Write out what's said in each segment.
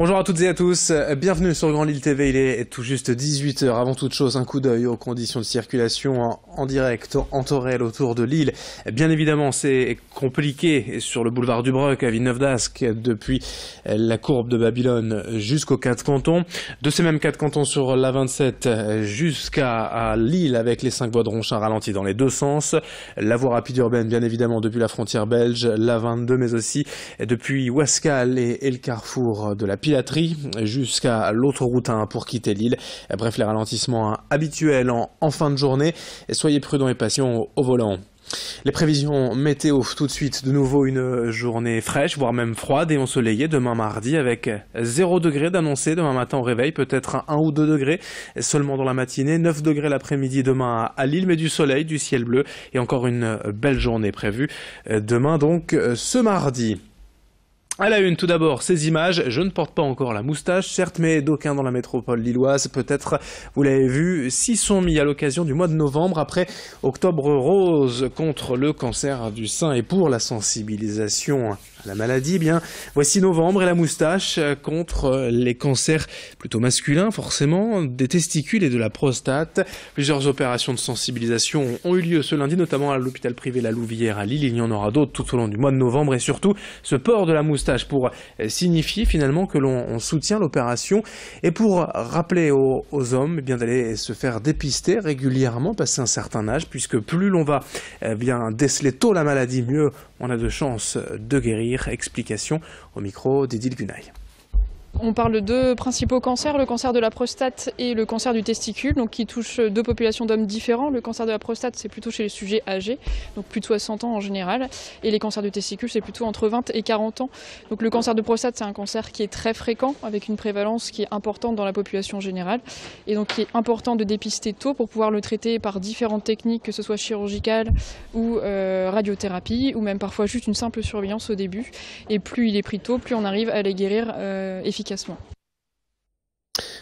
Bonjour à toutes et à tous, bienvenue sur Grand Lille TV, il est tout juste 18 h. Avant toute chose, un coup d'œil aux conditions de circulation en direct en temps réel autour de Lille. Bien évidemment, c'est compliqué sur le boulevard du Broc à Villeneuve-d'Ascq, depuis la courbe de Babylone jusqu'aux 4 cantons. De ces mêmes 4 cantons sur l'A27 jusqu'à Lille avec les 5 voies de Ronchin ralenties dans les deux sens. La voie rapide urbaine, bien évidemment, depuis la frontière belge, l'A22, mais aussi depuis Ouascal et le carrefour de la Pilatterie jusqu'à l'autoroute 1 pour quitter Lille. Bref, les ralentissements habituels en fin de journée. Soyez prudents et patients au volant. Les prévisions météo, tout de suite, de nouveau une journée fraîche, voire même froide et ensoleillée demain mardi avec 0 degré d'annoncé demain matin au réveil, peut-être 1 ou 2 degrés seulement dans la matinée, 9 degrés l'après-midi demain à Lille, mais du soleil, du ciel bleu et encore une belle journée prévue demain donc ce mardi. À la une, tout d'abord, ces images. Je ne porte pas encore la moustache, certes, mais d'aucuns dans la métropole lilloise, peut-être, vous l'avez vu, s'y sont mis à l'occasion du mois de novembre, après Octobre Rose contre le cancer du sein et pour la sensibilisation à la maladie. Eh bien, voici novembre et la moustache contre les cancers plutôt masculins, forcément, des testicules et de la prostate. Plusieurs opérations de sensibilisation ont eu lieu ce lundi, notamment à l'hôpital privé La Louvière à Lille. Il y en aura d'autres tout au long du mois de novembre et surtout, ce port de la moustache pour signifier finalement que l'on soutient l'opération et pour rappeler aux hommes bien d'aller se faire dépister régulièrement passé un certain âge, puisque plus l'on va bien déceler tôt la maladie, mieux on a de chances de guérir. Explication au micro d'Edith Gunaï. On parle de deux principaux cancers, le cancer de la prostate et le cancer du testicule, donc qui touchent deux populations d'hommes différents. Le cancer de la prostate, c'est plutôt chez les sujets âgés, donc plus de 60 ans en général, et les cancers du testicule, c'est plutôt entre 20 et 40 ans. Donc le cancer de prostate, c'est un cancer qui est très fréquent, avec une prévalence qui est importante dans la population générale, et donc qui est important de dépister tôt pour pouvoir le traiter par différentes techniques, que ce soit chirurgicale ou radiothérapie, ou même parfois juste une simple surveillance au début. Et plus il est pris tôt, plus on arrive à les guérir efficacement.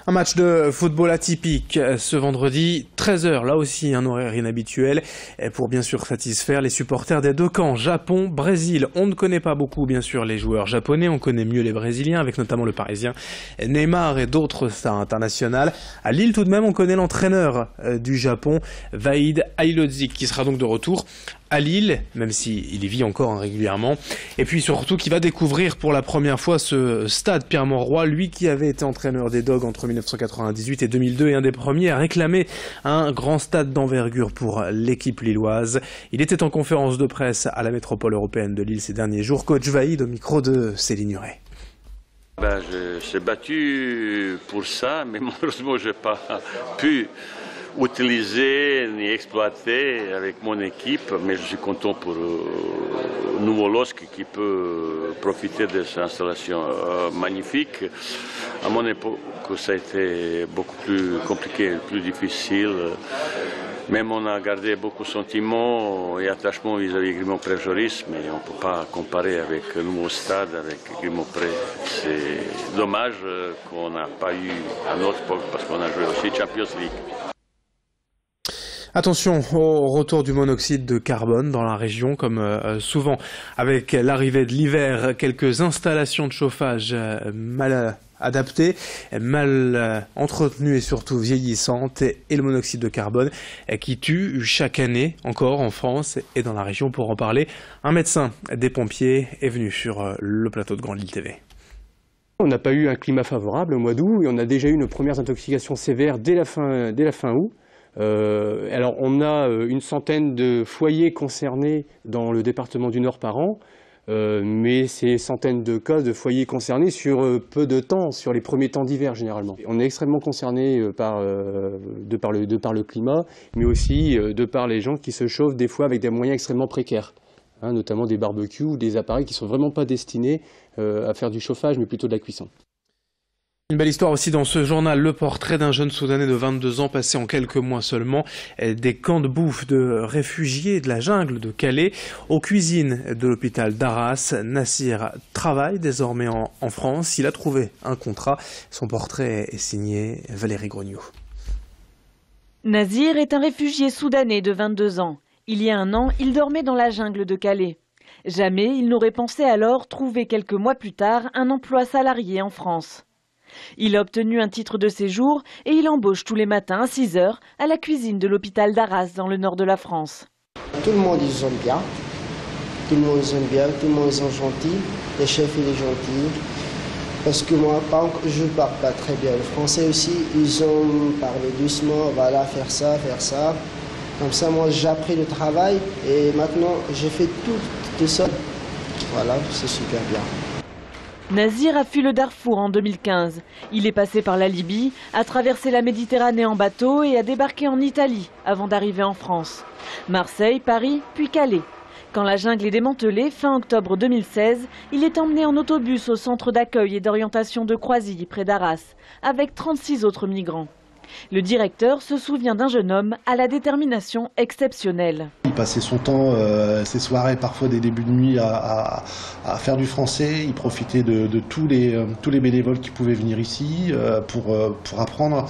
Un match de football atypique ce vendredi, 13 h, là aussi un horaire inhabituel pour bien sûr satisfaire les supporters des deux camps. Japon, Brésil, on ne connaît pas beaucoup bien sûr les joueurs japonais, on connaît mieux les Brésiliens avec notamment le Parisien Neymar et d'autres stars internationales. À Lille tout de même on connaît l'entraîneur du Japon, Vaid Ailodzik, qui sera donc de retour à Lille, même s'il y vit encore régulièrement, et puis surtout qui va découvrir pour la première fois ce stade Pierre-Mauroy, lui qui avait été entraîneur des Dogs entre 1998 et 2002 et un des premiers à réclamer un grand stade d'envergure pour l'équipe lilloise. Il était en conférence de presse à la métropole européenne de Lille ces derniers jours. Coach Vaid au micro de Céline Nuret. Je suis battu pour ça, mais malheureusement je n'ai pas pu utiliser ni exploiter avec mon équipe, mais je suis content pour Nouveau-Losk qui peut profiter de cette installation magnifique. À mon époque, ça a été beaucoup plus compliqué, plus difficile. Même on a gardé beaucoup de sentiments et attachements vis-à-vis de Guillemot-Pré-Joris, mais on ne peut pas comparer avec le nouveau stade, avec Guillemot-Pré. C'est dommage qu'on n'a pas eu à notre époque parce qu'on a joué aussi Champions League. Attention au retour du monoxyde de carbone dans la région, comme souvent avec l'arrivée de l'hiver, quelques installations de chauffage mal adaptées, mal entretenues et surtout vieillissantes, et le monoxyde de carbone qui tue chaque année encore en France et dans la région. Pour en parler, un médecin des pompiers est venu sur le plateau de Grand Lille TV. On n'a pas eu un climat favorable au mois d'août et on a déjà eu nos premières intoxications sévères dès la fin août. Alors on a une centaine de foyers concernés dans le département du Nord par an, mais ces centaines de cas de foyers concernés sur peu de temps, sur les premiers temps d'hiver généralement. On est extrêmement concerné de par le climat, mais aussi de par les gens qui se chauffent des fois avec des moyens extrêmement précaires, notamment des barbecues ou des appareils qui ne sont vraiment pas destinés à faire du chauffage, mais plutôt de la cuisson. Une belle histoire aussi dans ce journal, le portrait d'un jeune Soudanais de 22 ans passé en quelques mois seulement des camps de bouffe de réfugiés de la jungle de Calais aux cuisines de l'hôpital d'Arras. Nassir travaille désormais en France, il a trouvé un contrat. Son portrait est signé Valérie Grognou. Nazir est un réfugié soudanais de 22 ans. Il y a un an, il dormait dans la jungle de Calais. Jamais il n'aurait pensé alors trouver quelques mois plus tard un emploi salarié en France. Il a obtenu un titre de séjour et il embauche tous les matins à 6 h à la cuisine de l'hôpital d'Arras dans le nord de la France. Tout le monde ils aiment bien, tout le monde ils aiment bien, tout le monde ils sont gentils, le chef il est gentil. Parce que moi je ne parle pas très bien le français aussi, ils ont parlé doucement, voilà faire ça. Comme ça moi j'ai appris le travail et maintenant j'ai fait tout seul. Voilà, c'est super bien. Nazir a fui le Darfour en 2015. Il est passé par la Libye, a traversé la Méditerranée en bateau et a débarqué en Italie avant d'arriver en France. Marseille, Paris, puis Calais. Quand la jungle est démantelée, fin octobre 2016, il est emmené en autobus au centre d'accueil et d'orientation de Croisilles, près d'Arras, avec 36 autres migrants. Le directeur se souvient d'un jeune homme à la détermination exceptionnelle. Il passait son temps, ses soirées, parfois des débuts de nuit, à faire du français. Il profitait de tous les bénévoles qui pouvaient venir ici pour apprendre.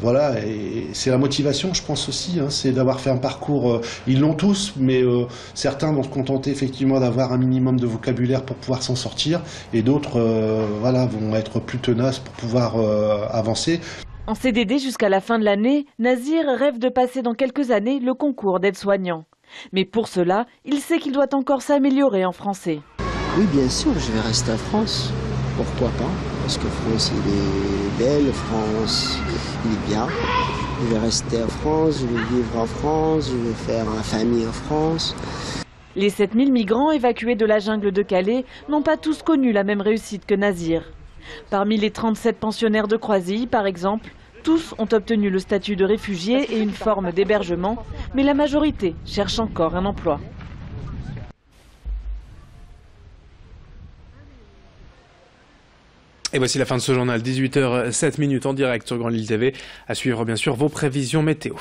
Voilà, et c'est la motivation, je pense aussi, hein, c'est d'avoir fait un parcours. Ils l'ont tous, mais certains vont se contenter effectivement d'avoir un minimum de vocabulaire pour pouvoir s'en sortir, et d'autres, voilà, vont être plus tenaces pour pouvoir avancer. En CDD jusqu'à la fin de l'année, Nazir rêve de passer dans quelques années le concours d'aide-soignant. Mais pour cela, il sait qu'il doit encore s'améliorer en français. Oui, bien sûr, je vais rester en France. Pourquoi pas? Parce que France, il est belle, France, il est bien. Je vais rester en France, je vais vivre en France, je vais faire ma famille en France. Les 7000 migrants évacués de la jungle de Calais n'ont pas tous connu la même réussite que Nazir. Parmi les 37 pensionnaires de Croisilles, par exemple, tous ont obtenu le statut de réfugié et une forme d'hébergement, mais la majorité cherche encore un emploi. Et voici la fin de ce journal, 18h07 en direct sur Grand Lille TV. À suivre bien sûr vos prévisions météo.